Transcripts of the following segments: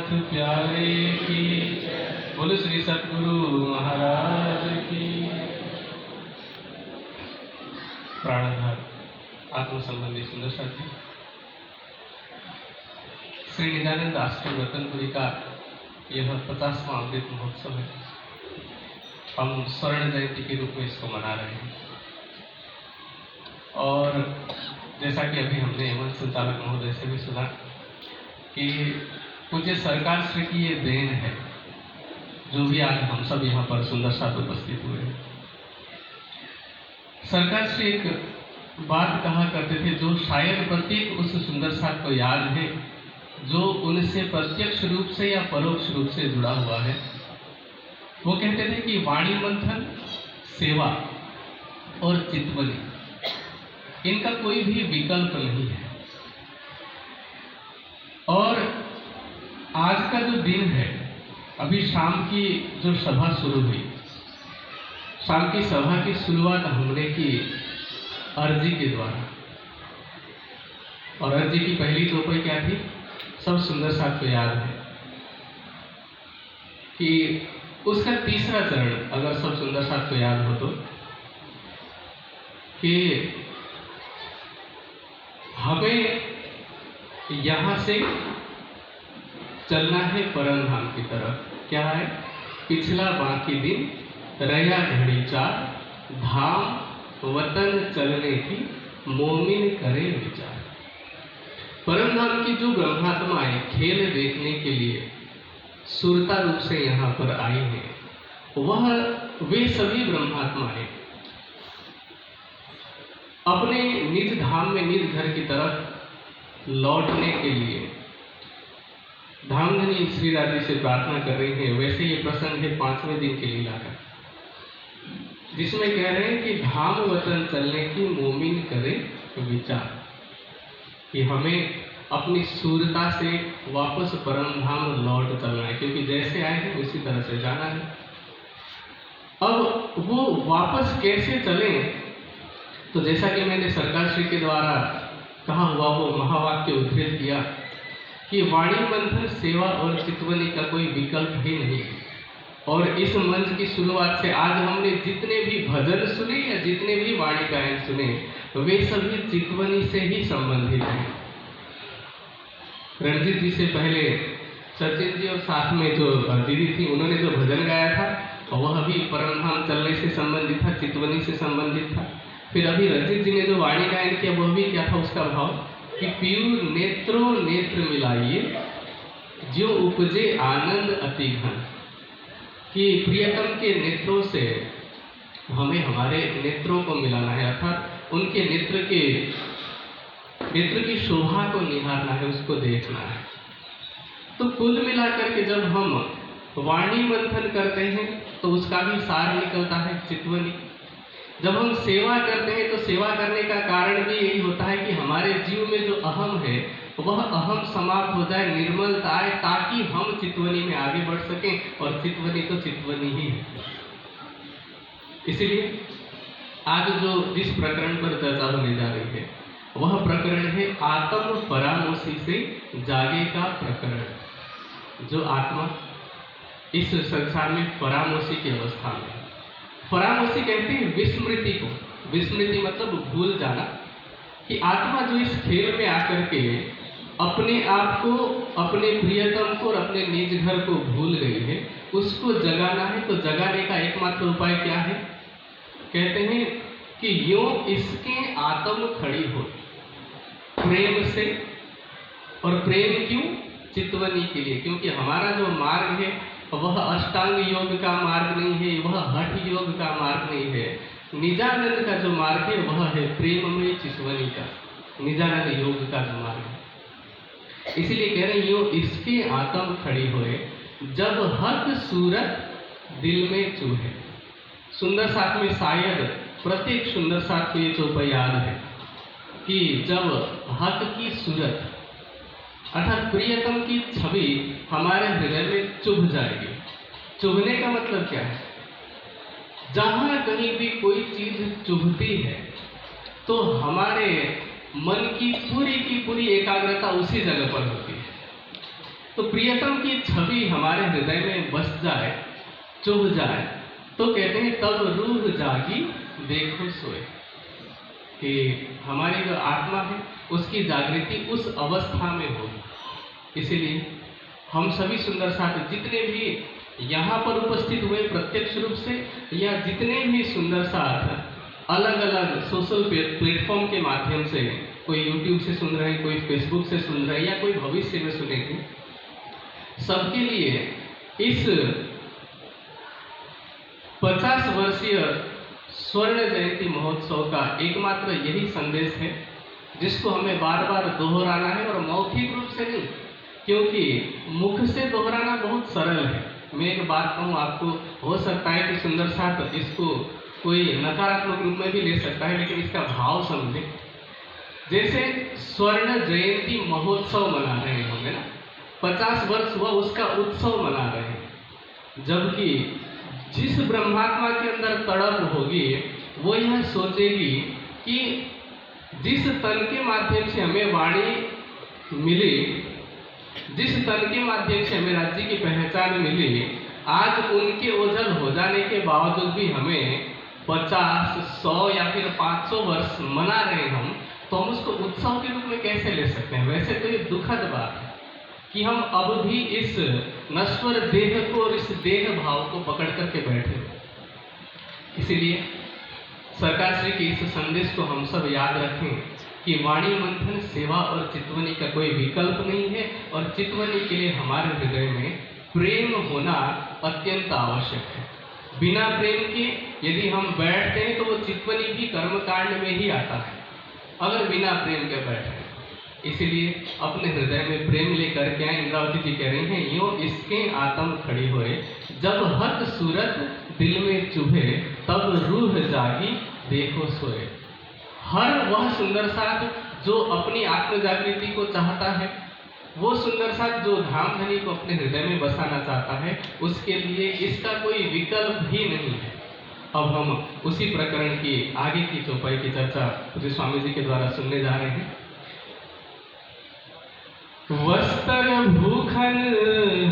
नाथ प्यारे की, बोलो श्री सतगुरु महाराज की। प्राणाधार आत्म संबंधी सुंदर साथी, श्री निजानंद आश्रम रतनपुरी का यह 50वां अमृत महोत्सव है। हम स्वर्ण जयंती के रूप में इसको मना रहे हैं। और जैसा कि अभी हमने एवं संचालक महोदय से भी सुना कि पूज्य सरकार श्री की ये देन है जो भी आज हम सब यहाँ पर सुंदर साथ उपस्थित हुए हैं। सरकार श्री एक बात कहा करते थे जो शायद प्रत्येक उस सुंदर साथ को याद है जो उनसे प्रत्यक्ष रूप से या परोक्ष रूप से जुड़ा हुआ है। वो कहते थे कि वाणी मंथन, सेवा और चितवनी, इनका कोई भी विकल्प नहीं है। और आज का जो दिन है, अभी शाम की जो सभा शुरू हुई, शाम की सभा की शुरुआत हमने की अर्जी के द्वारा। और अर्जी की पहली चौपाई क्या थी? सब सुंदर साथ को याद है कि उसका तीसरा चरण, अगर सब सुंदर साथ को याद हो तो, कि हमें यहां से चलना है परम धाम की तरफ। क्या है? पिछला बाकी दिन रया घड़ी चार, धाम वतन चलने की मोमिन करे विचार। परम धाम की जो ब्रह्मात्माएं खेल देखने के लिए सुरता रूप से यहाँ पर आई हैं, वे सभी ब्रह्मात्माएं अपने निज धाम में, निज घर की तरफ लौटने के लिए धामधनी श्री राधे से प्रार्थना कर रही हैं। वैसे ये प्रसंग है 5वें दिन के लीला का, जिसमें कह रहे हैं कि धाम वतन चलने की मोमिन करे विचार, कि हमें अपनी सूरता से वापस परम धाम लौट चलना है, क्योंकि जैसे आए हैं उसी तरह से जाना है। अब वो वापस कैसे चले? तो जैसा कि मैंने सरकार श्री के द्वारा कहा हुआ वो महावाक्य उद्धृत किया कि वाणी मंथन, सेवा और चितवनी का कोई विकल्प ही नहीं। और इस मंच की शुरुआत से आज हमने जितने भी भजन सुने या जितने भी वाणी गायन सुने, वे सभी चितवनी से ही संबंधित हैं। रणजीत जी से पहले सचिन जी और साथ में जो दीदी थी, उन्होंने जो भजन गाया था वह भी परम धाम चलने से संबंधित था, चितवनी से संबंधित था। फिर अभी रणजीत जी ने जो वाणी गायन किया वह भी क्या था? उसका भाव कि पीयूर नेत्रों नेत्र मिलाइए, जो उपजे आनंद अति घन, कि प्रियतम के नेत्रों से हमें हमारे नेत्रों को मिलाना है, अर्थात उनके नेत्र की शोभा को निहारना है, उसको देखना है। तो कुल मिलाकर के जब हम वाणी मंथन करते हैं तो उसका भी सार निकलता है चितवनी। जब हम सेवा करते हैं तो सेवा करने का कारण भी यही होता है कि हमारे जीव में जो अहम है वह अहम समाप्त हो जाए, निर्मलता आए, ताकि हम चितवनी में आगे बढ़ सकें। और चितवनी तो चितवनी ही है। इसलिए आज जो जिस प्रकरण पर चर्चा होने जा रही है वह प्रकरण है आत्म परामोशी से जागे का प्रकरण। जो आत्मा इस संसार में परामोशी की अवस्था में, परामोशी कहते हैं विस्मृति को। विस्मृति मतलब भूल जाना, कि आत्मा जो इस खेल में आकर के अपने आप को, अपने प्रियतम को और अपने निज घर को भूल गई है, उसको जगाना है। तो जगाने का एकमात्र उपाय क्या है? कहते हैं कि यूं इसके आत्म खड़ी हो प्रेम से। और प्रेम क्यों? चितवनी के लिए, क्योंकि हमारा जो मार्ग है वह अष्टांग योग का मार्ग नहीं है, वह हठ योग का मार्ग नहीं है। निजानंद का जो मार्ग है वह है प्रेममय चितवनी का, निजानंद योग का जो मार्ग है। इसलिए कह रहे यूं इसके आत्म खड़ी होए, जब हक सूरत दिल में चूहे। सुंदर साथ में शायद प्रत्येक सुंदर साथ को ये चौपाई याद है कि जब हक की सूरत अर्थात प्रियतम की छवि हमारे हृदय में चुभ जाएगी। चुभने का मतलब क्या है? जहाँ कहीं भी कोई चीज चुभती है तो हमारे मन की पूरी एकाग्रता उसी जगह पर होती है। तो प्रियतम की छवि हमारे हृदय में बस जाए, चुभ जाए, तो कहते हैं तब रूह जागी देखो सोए, कि हमारी जो आत्मा है उसकी जागृति उस अवस्था में होगी। इसीलिए हम सभी सुंदर साथ जितने भी यहाँ पर उपस्थित हुए प्रत्यक्ष रूप से, या जितने भी सुंदर साथ अलग अलग सोशल प्लेटफॉर्म के माध्यम से, कोई यूट्यूब से सुन रहे हैं, कोई फेसबुक से सुन रहे हैं, या कोई भविष्य में सुनेंगे, सबके लिए इस 50 वर्षीय स्वर्ण जयंती महोत्सव का एकमात्र यही संदेश है, जिसको हमें बार बार दोहराना है, और मौखिक रूप से नहीं, क्योंकि मुख से दोहराना बहुत सरल है। मैं एक बात कहूँ आपको, हो सकता है कि सुंदर साथ इसको कोई नकारात्मक रूप में भी ले सकता है, लेकिन इसका भाव समझे। जैसे स्वर्ण जयंती महोत्सव मना रहे हैं हम, है ना, 50 वर्ष हुआ उसका उत्सव मना रहे हैं, जबकि जिस ब्रह्मात्मा के अंदर तड़प होगी वो यह सोचेगी कि जिस तन के माध्यम से हमें वाणी मिली, जिस तन के माध्यम से हमें राज्य की पहचान मिली, आज उनके ओझल हो जाने के बावजूद भी हमें 50, 100 या फिर 500 वर्ष मना रहे हम, तो हम उसको उत्सव के रूप में कैसे ले सकते हैं? वैसे तो ये दुखद बात है कि हम अब भी इस नश्वर देह को और इस देह भाव को पकड़ करके बैठे। इसीलिए सरकार श्री के इस संदेश को हम सब याद रखें कि वाणी मंथन, सेवा और चितवनी का कोई विकल्प नहीं है, और चितवनी के लिए हमारे हृदय में प्रेम होना अत्यंत आवश्यक है। बिना प्रेम के यदि हम बैठते हैं तो वो चितवनी भी कर्मकांड में ही आता है, अगर बिना प्रेम के बैठे। इसीलिए अपने हृदय में प्रेम लेकर के आए। इंद्रावती जी कह रही हैं, यो इसके आत्म खड़ी होए, जब हत सूरत दिल में चुभे, तब रूह जागी देखो सोए। हर वह सुंदर साथ जो अपनी आत्म जागृति को चाहता है, वो सुंदर साथ जो धाम धनी को अपने हृदय में बसाना चाहता है, उसके लिए इसका कोई विकल्प ही नहीं है। अब हम उसी प्रकरण की आगे की चौपाई की चर्चा पूज्य स्वामी जी के द्वारा सुनने जा रहे हैं। वस्त्र भूखन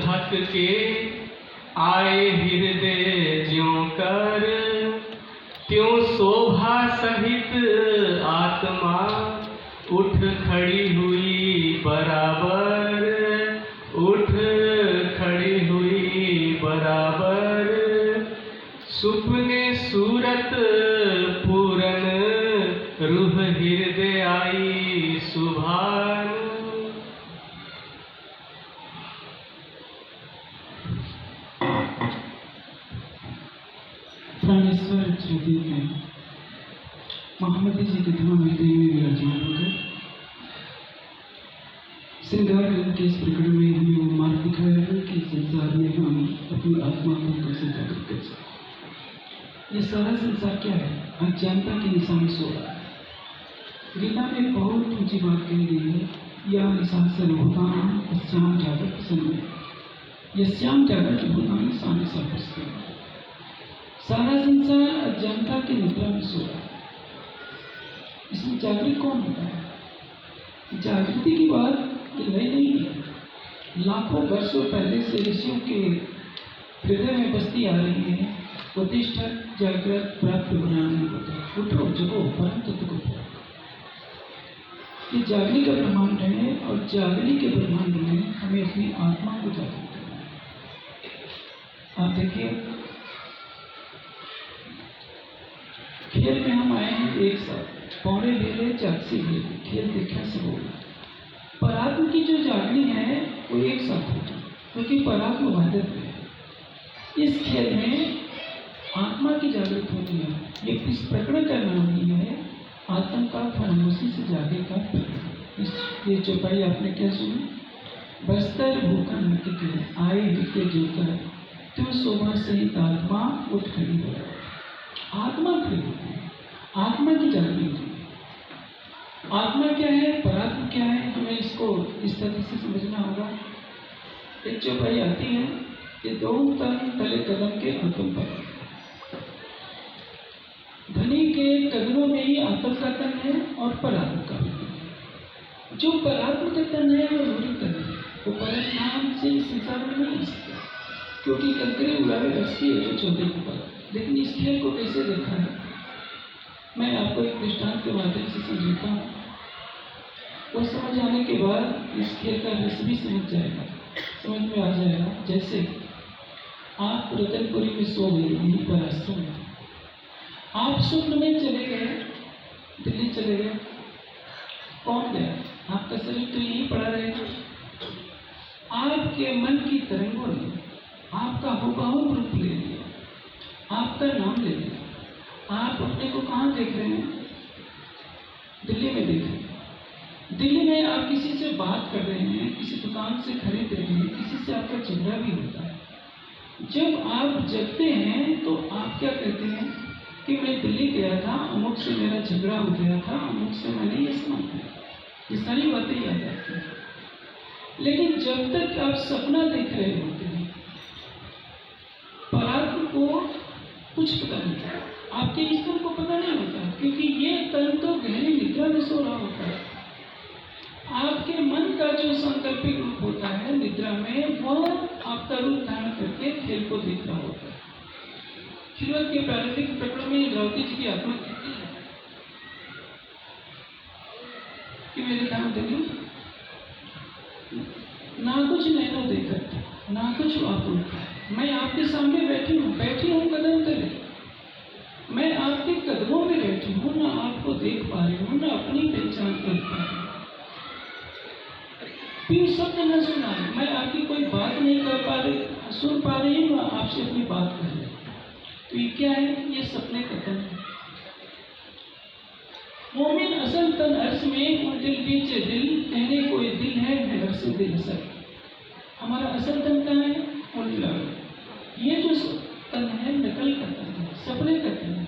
हक के आए हृदय ज्यों कर, त्यों शोभा सहित आत्मा उठ खड़ी हुई बराबर, उठ खड़ी हुई बराबर। सुपने सूरत पूरन, रूह हृदय आई सुभान। प्राणेश्वर त्रिदीप में महामती जी के धाम हृदय में विराजमान होकर श्रृंगार ग्रंथ के इस प्रकरण में हमें वो मार्ग दिखाया है कि संसार में हम अपनी आत्मा को कैसे जागृत कर सकते। ये सारा संसार क्या है? अज्ञानता के निशान सो रहा है। गीता में बहुत ऊंची बात कही गई है, या निशान सर्वभूतानां तस्यां जागृत समय, यस्यां जागृत भूतानि सा निशा पश्यति। सारा संसार अज्ञानता की निद्रा में सो रहा है। इसमें जागृत कौन होता है? जागृति की बात नई नहीं है। लाखों वर्षों पहले से ऋषियों के हृदय में बसती आ रही है। प्रतिष्ठा जागृत प्राप्त ज्ञान होता है। उठो जगो परम तत्व को प्राप्त। ये जागने का ब्रह्मांड है, और जागने के ब्रह्मांड में हमें अपनी आत्मा को जागृत करना है। आप देखिए, खेल में हम आए हैं एक साथ, पौड़े ले ले, चाकसी ले ले, खेल देखा सब होगा। परात्म की जो जागनी है वो एक साथ होगी, क्योंकि परात्म वादत है। इस खेल में आत्मा की जागृत होती है। ये इस प्रकरण का नाम ही है आत्म का फरामोशी से जागे का प्रकरण। ये चौपाई आपने क्या सुनी? बस्तर भूखा नृत्य के आए नित्य जोकर, तो शोभा सहित आत्मा उठ खड़ी हो। आत्मा खड़ी होती है, आत्मा की जागृति होती है। आत्मा क्या है, परात्मा क्या है, हमें इसको इस तरह से समझना होगा। एक चौपाई आती है कि दो तन तले कदम के आत्म पर। धनी के कदमों में ही आत्म का तन है और परात्म का तन है। जो परात्म का तन है वो रूढ़ी तन है, वो परम धाम से इस संसार में नहीं आ सकता, क्योंकि कंकरे उड़ावे रस्सी है जो चौथे के पर। लेकिन इस खेल को कैसे देखा है, मैं आपको एक दृष्टांत के माध्यम से समझाता हूँ। वो समझ आने के बाद इस खेल का रस भी समझ में आ जाएगा। जैसे आप रतनपुरी में सो गए, यहीं पर आश्रम में, आप स्वप्न में चले गए, दिल्ली चले गए, कौन गया? आपका शरीर तो यहीं पड़ा रहेगा। आपके मन की तरंगों ने आपका हुबहू रूप ले लिया, आपका नाम ले लिया। आप अपने को कहाँ देख रहे हैं? दिल्ली में देख रहे हैं। दिल्ली में आप किसी से बात कर रहे हैं, किसी दुकान से खरीद रहे हैं, किसी से आपका झगड़ा भी होता है। जब आप जगते हैं तो आप क्या कहते हैं कि मैं दिल्ली गया था, अमुक से मेरा झगड़ा हो गया था, अमुक से मैंने ये सुना था। ये सारी बातें याद आती हैं। लेकिन जब तक आप सपना देख रहे होते हैं, परात्म को कुछ पता नहीं था, आपके ईश्वर को पता नहीं होता, क्योंकि ये तन तो गहरी निद्रा में सो रहा होता है। आपके मन का जो संकल्पित रूप होता है निद्रा में, वह आपका रूप धारण करके खेल को देख रहा होता है। शुरुआत के प्रारंभिक प्रकरण में इंद्रावती जी की आत्मा कहती है कि मेरे धाम देवी ना कुछ नैनो देखत, ना कुछ आपुल, मैं आपके सामने बैठी हूँ कदम तले, मैं आपके कदमों में बैठी हूँ, ना आपको देख पा रही हूँ, ना अपनी पहचान कर पा रही हूँ। फिर शब्द न सुना, मैं आपकी कोई बात नहीं कर पा रही, सुन पा रही हूँ, आपसे अपनी बात कर रही। तो ये क्या है? ये सपने का तन है। मोमिन असल तन अर्श में और दिल पीछे दिल, कहने कोई दिल है नगर से दिल असल। हमारा असल तन कहाँ है? और ये जो तन है नकल का तन है, सपने का तन है।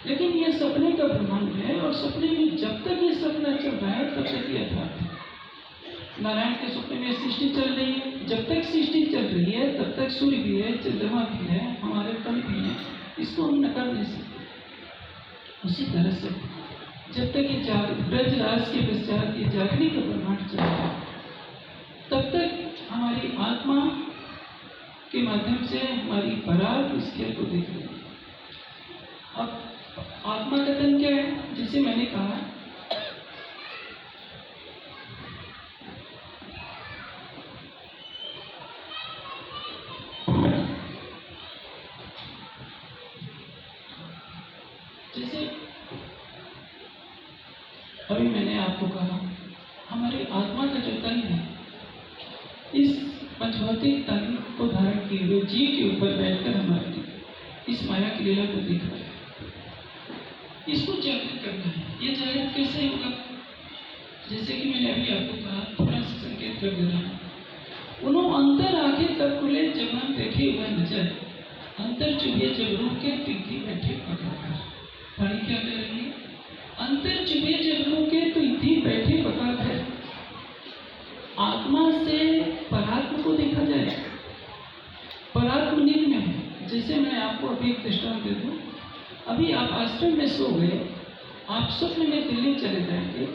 लेकिन ये सपने का ब्रह्मांड है, और सपने में जब तक ये सपना चल रहा है तब तक ये यथार्थ है। नारायण के सपने में सृष्टि चल रही है, जब तक सृष्टि चल रही है तब तक सूर्य भी है, चंद्रमा भी है, हमारे तन भी है, इसको हम नकार नहीं सकते। उसी तरह से जब तक ये ब्रजराज के पश्चात ये जागने का ब्रह्मांड चल रहा है, तब तक हमारी आत्मा के माध्यम से हमारी पराग इस खेल को देख रही है। अब आत्मा का तन क्या है? जिसे मैंने कहा अभी मैंने आपको कहा, हमारी आत्मा का जो तन है, इस पंचभौतिक तन को धारण किए हुए जीव के ऊपर बैठकर हमारी इस माया की लीला को देख रहा है। इसको जागृत करना है। ये जागृत कैसे होगा? जैसे कि मैंने अभी आपको कहा, थोड़ा सा संकेत कर दे रहा हूँ। उन्होंने अंतर आंखें तब खुले जब हम देखे हुए नजर, अंतर चुभे जब रूप के तिथि बैठे पकड़। पानी क्या कह रही है? अंतर चुभे जब रूप के तिथि बैठे पकड़ है। आत्मा से परात्म को देखा जाए, परात्म नींद में है। जैसे मैं आपको अभी एक दृष्टांत दे दूं, अभी आप आश्रम में सो गए, आप स्वप्न में दिल्ली चले जाएंगे,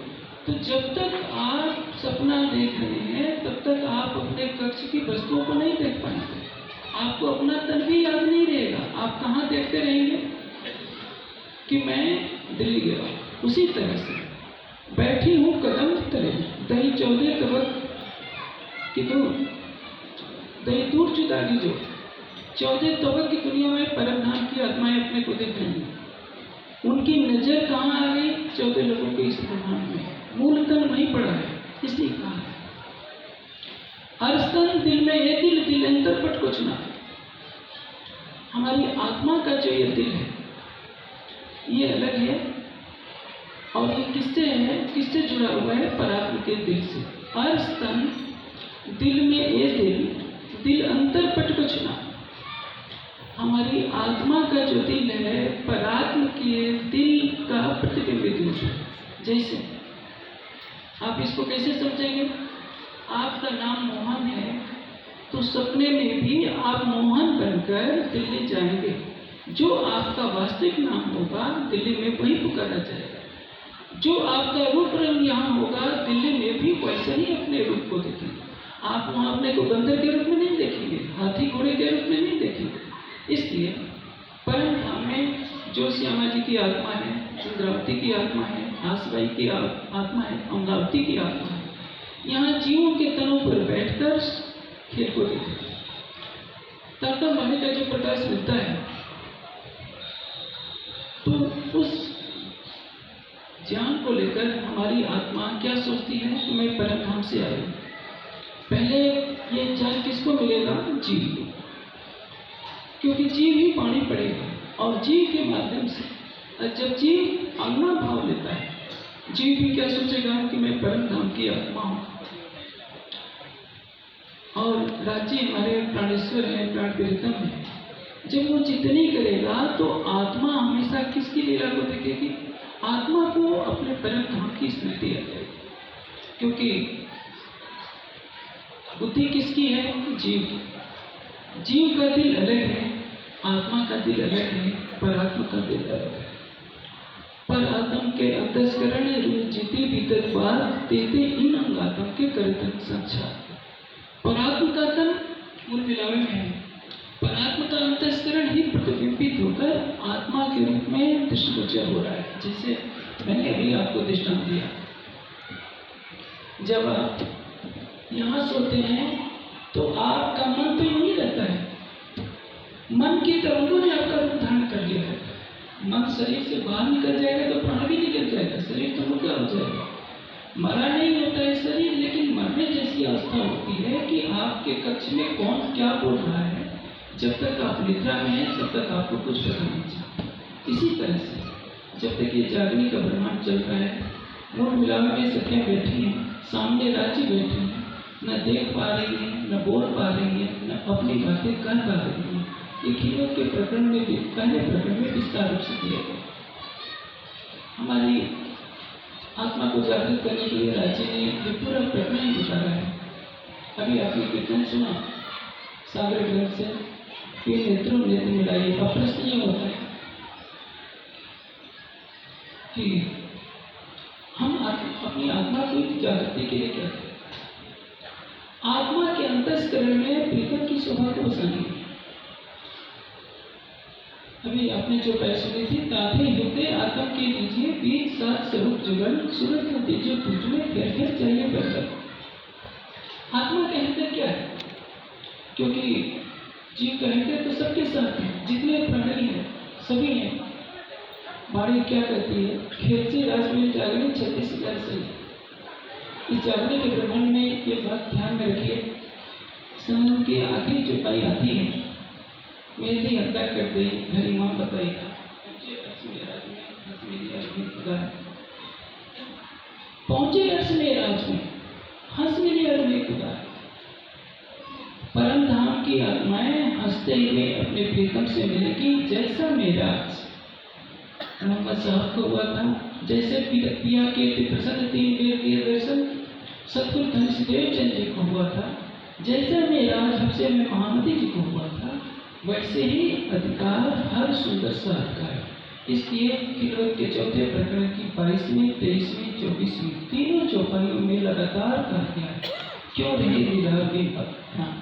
तो जब तक आप सपना देख रहे हैं तब तक आप अपने कक्ष की वस्तुओं को नहीं देख पाएंगे, आपको अपना तन भी याद नहीं रहेगा। आप कहाँ देखते रहेंगे कि मैं दिल्ली गया। उसी तरह से बैठी हूँ कदम तले, दही 14 तबक की दूर, दही दूर जुदा की जो 14 तबक की दुनिया में परम धाम की आत्माएं अपने को देख रही हैं। उनकी नजर कहाँ आ गई? 14 लोगों के इस ब्रह्मांड में। मूल तन वहीं पड़ा है, इसलिए कहा है अर्स्तन दिल में ये दिल, दिल अंतरपट कुछ ना। हमारी आत्मा का जो ये दिल है ये अलग है, और ये किससे है? किससे जुड़ा हुआ है? परात्म के दिल से। अर्स्तन दिल में ये दिल, दिल अंतरपट कुछ ना। हमारी आत्मा का जो दिल है परात्म के दिल का प्रतिबिंबित रूप है। जैसे आप इसको कैसे समझेंगे? आपका नाम मोहन है, तो सपने में भी आप मोहन बनकर दिल्ली जाएंगे। जो आपका वास्तविक नाम होगा दिल्ली में वही पुकारा जाएगा। जो आपका रूप रंग यहाँ होगा दिल्ली में भी वैसे ही अपने रूप को देखेंगे। आप वहाँ अपने को बंदर के रूप में नहीं देखेंगे, हाथी घोड़े के रूप में नहीं देखेंगे। इसलिए परम धाम में जो श्यामा जी की आत्मा है, इंद्रावती की आत्मा है, आसबाई की आत्मा है, अमरावती की आत्मा है, यहाँ जीवों के तनों पर बैठकर खेल को देखते हैं। तब मन का जो प्रकाश मिलता है तो उस ज्ञान को लेकर हमारी आत्मा क्या सोचती है कि मैं परम धाम से आई। पहले ये ज्ञान किसको मिलेगा? जीव को, क्योंकि जीव ही पानी पड़ेगा और जीव के माध्यम से जब जीव आत्मा भाव लेता है, जीव भी क्या सोचेगा कि मैं परम धाम की आत्मा हूँ। और राज्य हमारे प्राणेश्वर है, प्राण प्रीतम है। जब वो चिंतन करेगा तो आत्मा हमेशा किसकी लीला को देखेगी? आत्मा को अपने परम धाम की स्मृति आ जाएगी, क्योंकि बुद्धि किसकी है? जीव की। जीव का दिल अलग है, आत्मा का दिल अलग है, परात्मा का दिल अलग है। पर आत्म के अंतस्करण जीते भीतर बार देते इन अंगात्म के करतन संसार। परात्म का तन मूल मिलावे में है, परात्मा का अंतस्करण ही प्रतिबिंबित होकर आत्मा के रूप में दृष्टिगोचर हो रहा है। जैसे मैंने अभी आपको दृष्टांत दिया, जब आप यहाँ सोते हैं तो आपका मन तो यही रहता है, मन की तरंगों ने आपका रूप धारण कर लिया है। मन शरीर से बाहर निकल जाएगा तो प्राण भी निकल जाएगा, शरीर तो मुर्गा हो जाएगा। मरा नहीं होता है शरीर, लेकिन मरने जैसी अवस्था होती है कि आपके कक्ष में कौन क्या बोल रहा है। जब तक आप निद्रा में हैं तब तक आपको कुछ पता नहीं चलता। इसी तरह से जब तक ये जागने का ब्रह्मांड चल रहा है, मूल मिलावे में सखियाँ बैठी हैं, सामने राज्य बैठी हैं, न देख पा रही हैं, न बोल पा रही हैं, न अपनी बातें कर पा रही हैं। ये खिलौत के प्रकरण में भी, पहले प्रकरण में विस्तार रूप से दिया गया। हमारी आत्मा को जागृत करने के लिए राज्य ने ये पूरा प्रकरण ही उतारा है। अभी आपने कीर्तन सुना सागर ग्रंथ से, फिर नेत्रों नेत्र मिलाइए। अब प्रश्न ये होता है कि हम अपनी आत्मा को जागृति के लिए क्या करें? आत्मा के अंतस्करण में प्रीतम की शोभा को बसानी। अभी आपने जो पैर सुनी थी, ताथे युद्ध आत्म के लीजिए बीच सात स्वरूप जुगल सूरत को तेजो तुझ में फिर चाहिए बदल। आत्मा के अंतर क्या है? क्योंकि जीव का अंतर तो सबके साथ है, जितने प्राणी हैं सभी हैं। बाड़ी क्या कहती है? खेल से राज में जागने 36,000 से। इस जागने के ब्रह्मांड में ये बात ध्यान में रखिए, समय की आखिरी जो पाई आती है, मेरी हत्या कर दी घरी माँ बताएगा पहुंचे अर्श में राज में हंस मेरी अर्ज में खुदा। परम धाम की आत्माएं हंसते हुए अपने प्रीतम से मिलेगी। जैसा मेरा मोहम्मद साहब को हुआ था, जैसे पिया के प्रसन्न 3 बेर के दर्शन सतगुरु धनदेव चंद जी को हुआ था, जैसा मेरा हमसे में महामती जी को हुआ था, वैसे ही अधिकार हर सुंदर सा अधिकार। इसलिए खिलौत के चौथे प्रकरण की 22वीं, 23वीं, 24वीं तीनों चौपाइयों में लगातार कहा गया है, क्यों रहे दीदार के प्राण।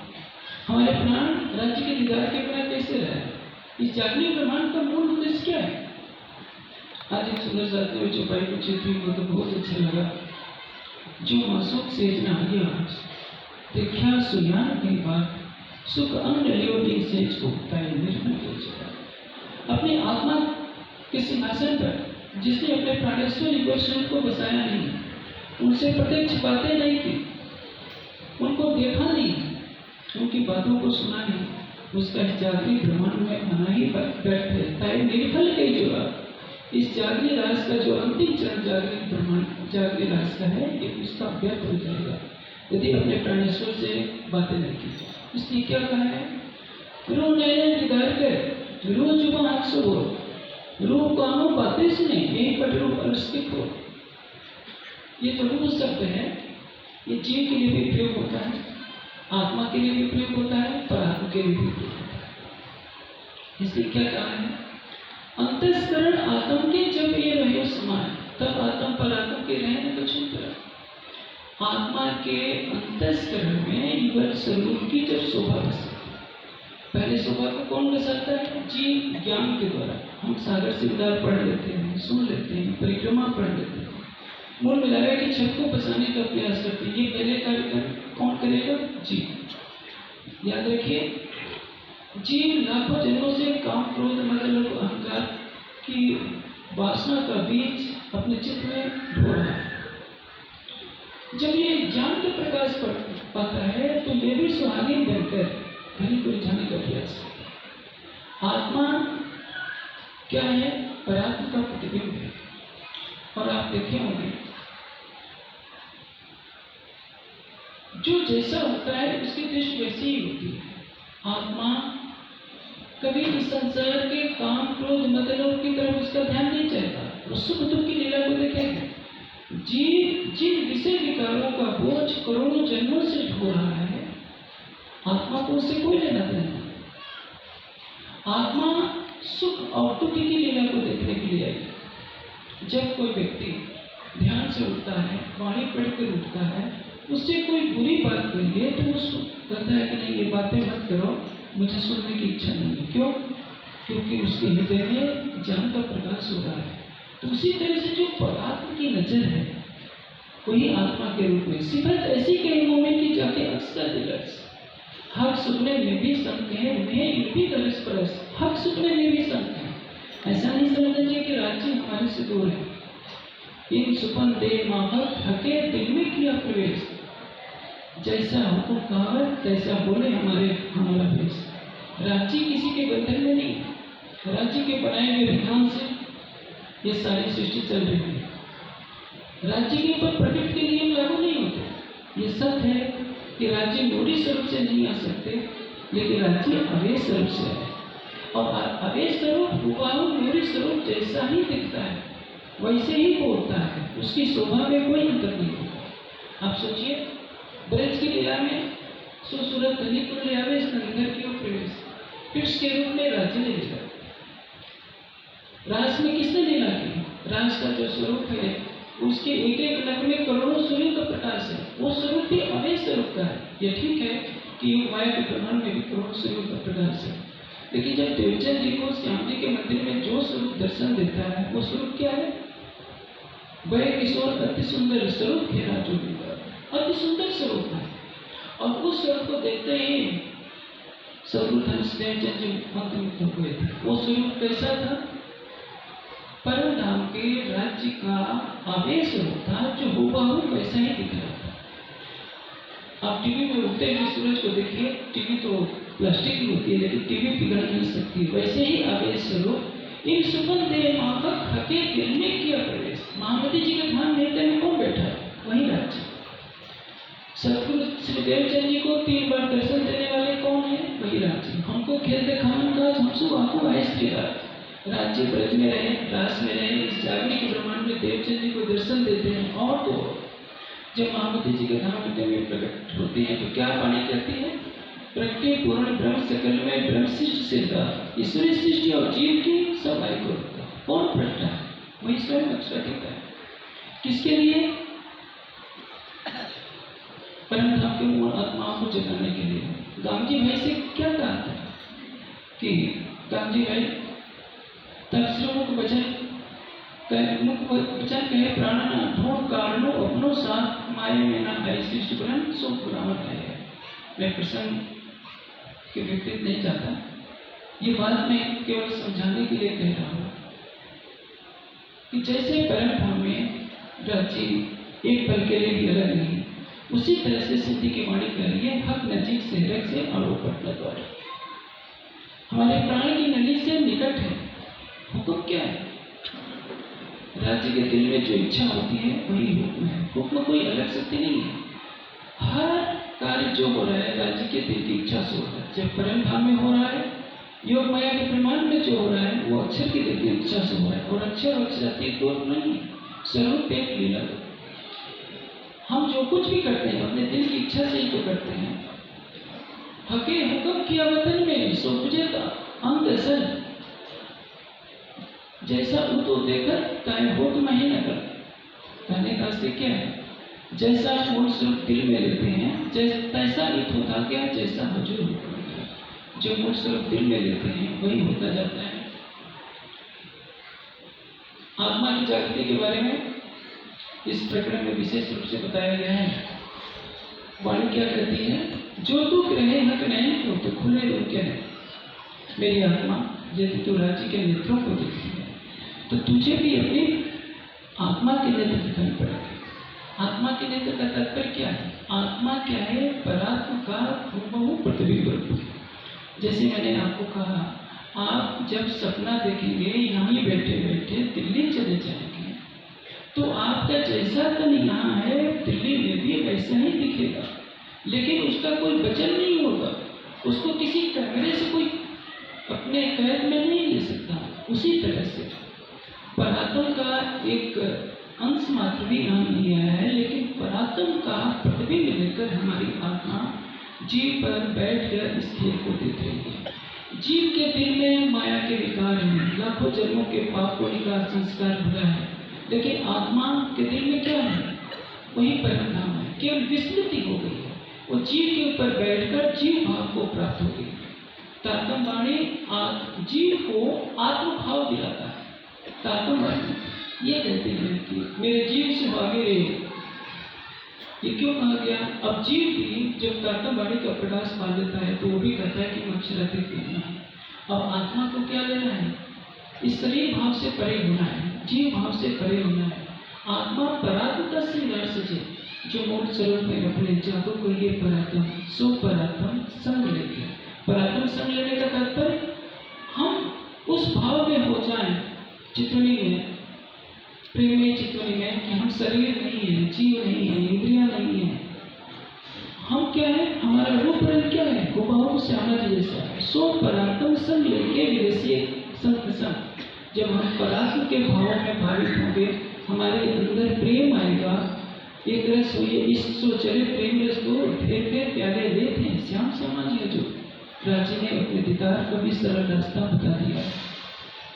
हमारे प्राण राज्य के दीदार के बिना कैसे रहे? इस जागने ब्रह्मांड का मूल उद्देश्य क्या है? आज एक सुंदर साथी में चौपाई को चित्री को तो बहुत अच्छा लगा। जो मासूक सेज ना गया देखा सुना कई बार सुख अन्य लियोटी सेज को उठाए निर्भर हो चुका। अपनी आत्मा के सिंहासन पर जिसने अपने प्राणेश्वर ईश्वर को बसाया नहीं, उनसे प्रत्यक्ष बातें नहीं की, उनको देखा नहीं, उनकी बातों को सुना नहीं, उसका जागृत ब्रह्मांड में आना ही रहता है निर्फल कई जवाब। इस जागृत राज का जो अंतिम चरण जागृत ब्रह्मांड जागृत राज का है, ये उसका व्यर्थ हो जाएगा यदि अपने प्राणेश्वर से बातें नहीं की। इसलिए क्या कहा है? रो नैन दीदार कर, रो जुबान आँख से बोल, रो कानों बातें सुने, यही पर रो अर्स्कित हो। ये जो रो शब्द है, ये जीव के लिए भी प्रयोग होता है, आत्मा के लिए भी प्रयोग होता है, परात्मा के लिए भी प्रयोग होता है। इसलिए क्या कहा है? अंतस्करण आत्म के जब ये रहे समान, तब आत्म परात्म के रहने को छूट रहा। आत्मा के अंतस्करण में युगल स्वरूप की जब शोभा बसती, पहले शोभा को कौन बसाता है? जीव ज्ञान के द्वारा। हम सागर सिद्धार पढ़ लेते हैं, सुन लेते हैं, परिक्रमा पढ़ लेते हैं, मूल मिलाया कि छत को बसाने का प्रयास करते हैं। ये पहले कार्यक्रम कौन करेगा? जीव। याद रखिए, जीव लाखों जन्मों से काम, क्रोध, मद, लोभ, अहंकार की वासना का बीज अपने चित्त में ढो रहा है। जब ये ज्ञान का प्रकाश पाता है तो ये भी सुहागिन बनकर घड़ी को रिझाने का प्रयास करता है। आत्मा क्या है? परात्मा का प्रतिबिंब है। और आप देखे होंगे, जो जैसा होता है उसकी दृष्टि वैसी ही होती है। आत्मा कभी इस संसार के काम, क्रोध, मद, लोभ की तरफ उसका ध्यान नहीं चाहता। वो सुख दुख की लीला को देखेगा। जीव जिन विषय विकारों का बोझ करोड़ों जन्मों से ढो रहा है, आत्मा को उससे कोई लेना देना नहीं। आत्मा सुख और दुख की लीला को देखने के लिए आई। जब कोई व्यक्ति ध्यान से उठता है, वाणी पढ़कर उठता है, उससे कोई बुरी बात करिए तो वो कहता है कि नहीं, ये बातें मत करो, मुझे सुनने की इच्छा नहीं है। क्यों? क्योंकि उसके हृदय में ज्ञान का प्रकाश हो रहा है। तो उसी तरह से जो परात्मा की नजर है वही आत्मा के रूप में सिफत ऐसी कई मोमेंट की जाके अक्सर दिलस हक सुनने में भी संत है, उन्हें भी तरस परस हक सुनने में भी संत है। ऐसा नहीं समझना चाहिए कि राज्य हमारे से दूर है। इन सुपन दे माहक हके दिल में किया प्रवेश, जैसा हुकुम कहावत तैसा बोले हमारा भेष। राज्य किसी के बंधन में नहीं, राज्य के बनाए हुए विधान से ये सारी सृष्टि चल रही है। राज्य के ऊपर प्रकृति के नियम लागू नहीं होते। ये सत्य है कि राज्य मूढ़ी स्वरूप से नहीं आ सकते, लेकिन राज्य अवेश स्वरूप से है। और अवेश स्वरूप हुबहू मूढ़ी स्वरूप जैसा ही दिखता है वैसे ही बोलता है, उसकी शोभा में कोई अंतर नहीं होता। आप सोचिए, ब्रज की लीला में सुसूरत धनी को ले आवे स्कंदर की ओर प्रवेश, कृष्ण के रूप में राज्य ले लिया। रास में किसने लीला की? रास का जो स्वरूप है उसके एक एक नग में करोड़ों सूर्यों का प्रकाश है। वो स्वरूप भी अवेश स्वरूप का है। ये ठीक है कि माया के ब्रह्मांड में भी करोड़ों सूर्यों का प्रकाश है, लेकिन जब देवचंद जी को श्याम जी के मंदिर में जो स्वरूप दर्शन देता है वो स्वरूप क्या है? वह किशोर अति सुंदर स्वरूप है, राजू अति सुंदर स्वरूप है। और उस स्वरूप को देखते ही सर्वप्रथम देवचंद जी मंत्रमुग्ध हुए थे। वो स्वरूप कैसा था? परम धाम के राज्य का आवेश होता जो हुबहू वैसा ही दिख रहा था। आप टीवी में उगते हुए सूरज को देखिए, टीवी तो प्लास्टिक की होती है लेकिन टीवी पिघल नहीं सकती, वैसे ही आवेश स्वरूप इन सुपन दे माहक हके दिल में किया प्रवेश। महामती जी का ध्यान हृदय में कौन बैठा है? वही राज्य। सतगुरु श्री देवचंद जी को 3 बार दर्शन देने वाले कौन है? वही राज्य। हमको खेल दिखावन का हमसो आपको आयस के राज्य ब्रज में रहे, रास में रहे, इस जागने के ब्रह्मांड में देवचंद जी को दर्शन देते हैं। और तो जब महामती जी के धाम में प्रकट होती है तो क्या वाणी कहती है? प्रकृति पूर्ण ब्रह्म सकल में ब्रह्म सृष्टि सिद्धा, ईश्वरी सृष्टि और जीव की सब आई को कौन प्रकटा है? वही स्वयं अक्षराधिक है। किसके लिए? परम धाम के मूल आत्माओं को जगाने के लिए। गांधी भाई से क्या कहा था कि गांधी भाई तब मुख वचन कहे प्राणना ढूंढ कारणों अपनों साथ माया में ना आई सृष्टि ब्रह्म सो पुराण है। मैं प्रसंग के विपरीत नहीं चाहता, ये बात मैं केवल समझाने के लिए कह रहा हूँ कि जैसे परम धाम में राज्य एक पल के लिए भी अलग नहीं, उसी तरह से सिद्धि की वाणी कह रही है हक नजीक से रख से आरोपट द्वारा हमारे प्राण की नली से निकट है। हुक्म क्या है? राज्य के दिल में जो इच्छा होती है वही हुक्म है। हुक्म कोई अलग शक्ति नहीं है। हर कार्य जो हो रहा है राज्य के दिल की इच्छा से हो रहा है। जब परम धाम में हो रहा है, योग माया के प्रमाण में जो हो रहा है वो अक्षर की दिल की इच्छा से हो रहा है। और अक्षर और अक्षरातीत दो नहीं, स्वरूप एक लीला। हम जो कुछ भी करते हैं अपने दिल की इच्छा से ही तो करते हैं। हके हुक्म किया वतन में सो तुझे अंग असल, जैसा वो तो देखकर ताए हुक्म ही न कर। कहने का अर्थ क्या है? जैसा मूल स्वरूप दिल में लेते हैं तैसा नित होता गया, जैसा हुजूर होता गया। जो मूल स्वरूप दिल में लेते हैं वही होता जाता है। आत्मा की जागृति के बारे में इस प्रकरण में विशेष रूप से बताया गया है। वाणी क्या कहती है? जो तू ग्रहे हक नहीं हो तो खुले लोग क्या है। मेरी आत्मा यदि तू राज्य के नेत्रों को देखती है तो तुझे भी अपनी आत्मा के नेत्र दिखाई पड़ेगा। आत्मा के नेत्र का तात्पर्य क्या है? आत्मा क्या है? परात्मा का बहु प्रतिबिंब। जैसे मैंने आपको कहा, आप जब सपना देखेंगे यहीं बैठे बैठे दिल्ली चले जाएंगे तो आपका जैसा तन यहाँ है दिल्ली में भी वैसा ही दिखेगा, लेकिन उसका कोई वचन नहीं होगा। उसको किसी कैमरे से कोई अपने कैद में नहीं ले सकता। उसी तरह से परात्म का एक अंश मात्र भी यहाँ नहीं आया है, लेकिन परात्म का प्रतिबिंब लेकर हमारी आत्मा जीव पर बैठकर इस खेल को देख रही है। जीव के दिल में माया के विकार हैं, लाखों जन्मों के पाप पुण्य का संस्कार भरा है, लेकिन आत्मा के दिल में क्या है? वही परम धाम है। केवल विस्मृति हो गई है। वो जीव के ऊपर बैठकर जीव भाव को प्राप्त हो गई। तारतम वाणी जीव को आत्मभाव दिलाता है। तारतम वाणी ये कहते हैं कि मेरे जीव से भागे रहे। ये क्यों कहा गया? अब जीव भी जब तारतम वाणी का प्रकाश पा देता है तो वो भी कहता है कि मैं अक्षरातीत लेना है। अब आत्मा को क्या लेना है? इस शरीर भाव से परे होना है, जीव भाव से परे होना है। आत्मा परात्म का श्रृंगार सजे, जो मूल स्वरूप में अपने जागो को ये परात्म सो परात्म संग लेते हैं। परात्म संग लेने का तात्पर्य हम उस भाव में हो जाएं, चित्रणी में, प्रेम में, चित्रणी में, कि हम शरीर नहीं है, जीव नहीं है, इंद्रिया नहीं है। हम क्या है? हमारा रूप रंग क्या है? हुबहू श्यामा जी जैसा है। सो परात्म संग लेके विदेशी संत संग। जब हम परात्म के भाव में भावित होंगे, हमारे अंदर प्रेम आएगा। एक रस हुई इश्क सो चले प्रेम रस को ढेर ढेर प्यारे लेते हैं। श्याम श्यामा जी जो राजी ने अपने दीदार का भी सरल रास्ता बता दिया।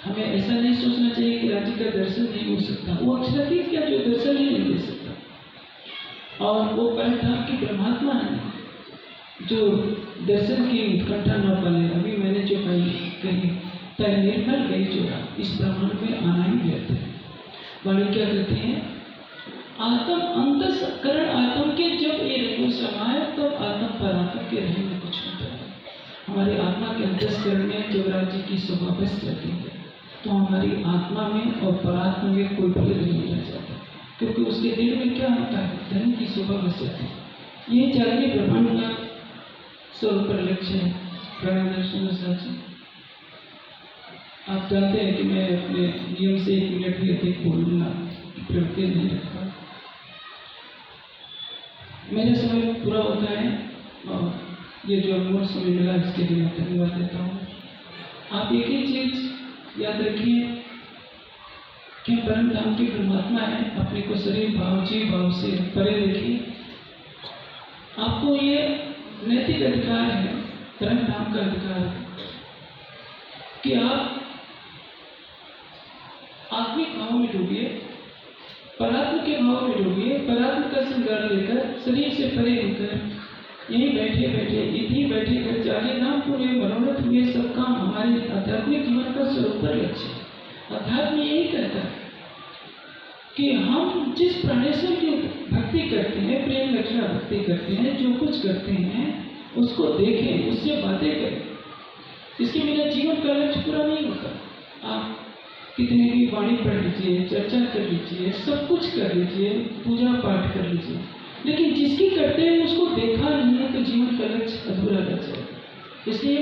हमें ऐसा नहीं सोचना चाहिए कि राजी का दर्शन नहीं हो सकता। वो अक्षरातीत क्या जो दर्शन ही नहीं दे सकता। और वो परमधाम की परमात्मा है जो दर्शन की उत्कंठा न पाले। अभी मैंने जो कही तय निर्मल गई चोरा, इस ब्रह्मांड में आना ही व्यर्थ है। वाणी क्या कहते हैं? आत्म अंतःकरण आत्म के जब ये रंगों समाये तब आत्म परात्म के रहने में कुछ होता है। हमारी आत्मा के अंतःकरण में देवराज जी की शोभा बस जाती है तो हमारी आत्मा में और परात्मा में कोई भेद नहीं रह जाता, क्योंकि उसके दिल में क्या होता है? धन की शोभा बस जाती है। ये जागृत ब्रह्मांड का स्वरूप लक्ष्य है। प्रणव आप जानते हैं कि मैं अपने नियम से 1 मिनट भी अधिक बोलना प्रवृत्ति नहीं रखता। मेरा समय पूरा होता है और ये जो अनमोल समय मिला इसके लिए मैं धन्यवाद देता हूँ। आप एक ही चीज याद रखिए कि परम धाम की परमात्मा है। अपने को शरीर भाव जीव भाव से परे देखिए। आपको ये नैतिक अधिकार है, परम धाम का अधिकार है कि आप आत्मिक भाव में डूबिए, परात्म के भाव में डूबिए। परात्म का श्रृंगार लेकर शरीर से परे होकर यहीं बैठे बैठे इतनी बैठे कर जागे नाम पूरे मनोरथ हुए सब काम हमारे आध्यात्मिक जीवन का स्वरूप लक्ष्य है। अध्यात्म यही कहता है कि हम जिस प्राणेश्वर की भक्ति करते हैं, प्रेम लक्षणा भक्ति करते हैं, जो कुछ करते हैं उसको देखें, उससे बातें करें। इसके बिना जीवन का लक्ष्य पूरा नहीं होता। आप कितने भी वाणी पढ़ लीजिए, चर्चा कर लीजिए, सब कुछ कर लीजिए, पूजा पाठ कर लीजिए, लेकिन जिसकी करते हैं उसको देखा नहीं है तो जीवन का लक्ष्य अधूरा रह जाएगा। इसलिए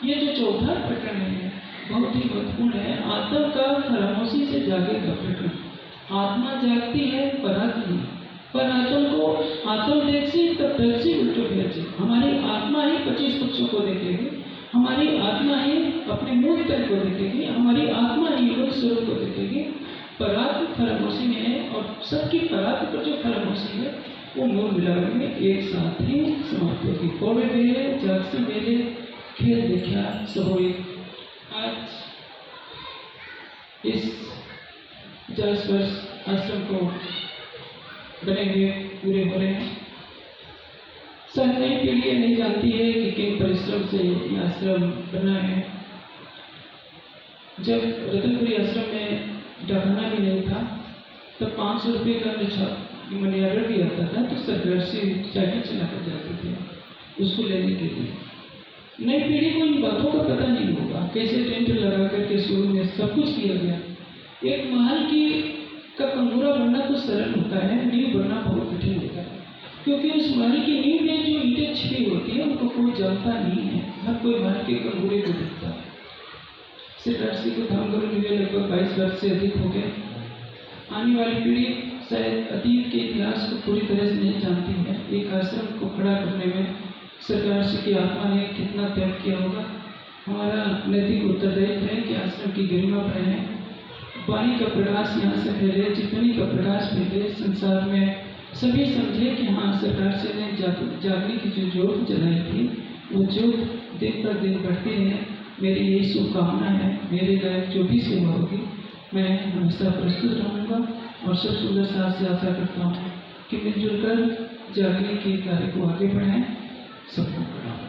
ये जो चौथा प्रकरण है बहुत ही महत्वपूर्ण है। आत्मा का खामोशी से जागेगा प्रकरण। आत्मा जागती है परात्मा, पर आत्मा को आत्म देखसी तब दर्शी उल्टो भेजे। हमारी आत्मा ही 25 पक्षों को देखेगी, हमारी आत्मा ही अपने मूल तत्व को देखेगी, हमारी आत्मा ही योग स्वरूप को देखेगी। परात्म खामोशी में है और सबकी परात्म पर जो खामोशी है वो मूल मिलावे में एक साथ ही समाप्त होगी। कोड़े मेले जागसी मेले खेल देखा सब एक। आज इस 10 वर्ष आश्रम को बने हुए पूरे हो रहे हैं। शायद नई पीढ़ी ये नहीं जानती है कि किन परिश्रम से ये आश्रम बना है। जब रतनपुरी आश्रम में डहाना भी नहीं था तब 500 रुपये का मनी ऑर्डर भी आता था तो सरकार से साइकिल चला कर जाते थे उसको लेने के लिए। नई पीढ़ी को इन बातों का पता नहीं होगा, कैसे टेंट लगा करके शुरू में सब कुछ किया गया। एक महल का कंगूरा बनना तो सरल होता है, नींव बनना बहुत कठिन होता है, क्योंकि उस महल की नींव में जो ईंटें छिपी होती है उनको कोई जानता नहीं है। हर कोई महल के कंगूरे को देखता है। सिद्धार्थी को धाम गुरु मिले लगभग 22 वर्ष से अधिक हो गए। आने वाली पीढ़ी शायद अतीत के इतिहास को पूरी तरह से नहीं जानती है। एक आश्रम को खड़ा करने में सरकार की आत्मा ने कितना त्याग किया होगा। हमारा नैतिक उत्तरदायित्व है कि आश्रम की गरिमा बढ़े, वाणी का प्रकाश यहाँ से फैले, जितनी का प्रकाश फैले संसार में, सभी समझे कि हाँ सरकार से ने जागने की जो जोत जलाई थी वो जोत दिन पर दिन बढ़ती रहे। मेरी यही शुभकामना है। मेरे लायक जो भी सेवा होगी मैं हमेशा प्रस्तुत रहूँगा और सब सुंदर साथ से आशा करता हूँ कि मिलजुल कर जागने के कार्य को आगे बढ़ाएं। सबको प्रणाम।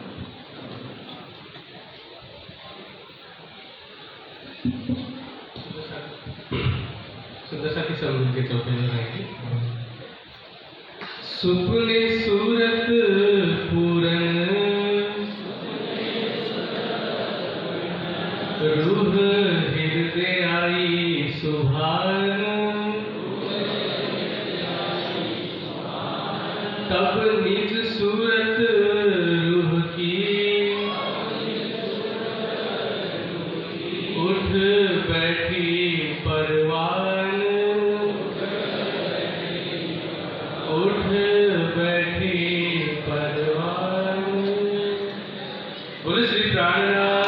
सुंदरसा की समझ के चौथे में रहेंगे। सुपने सूरत पूरन रूह हृदय आई सुभान तब निज सूरत रूह की उठ बैठी परवान उठ बैठी परवान। बोले श्री प्राणनाथ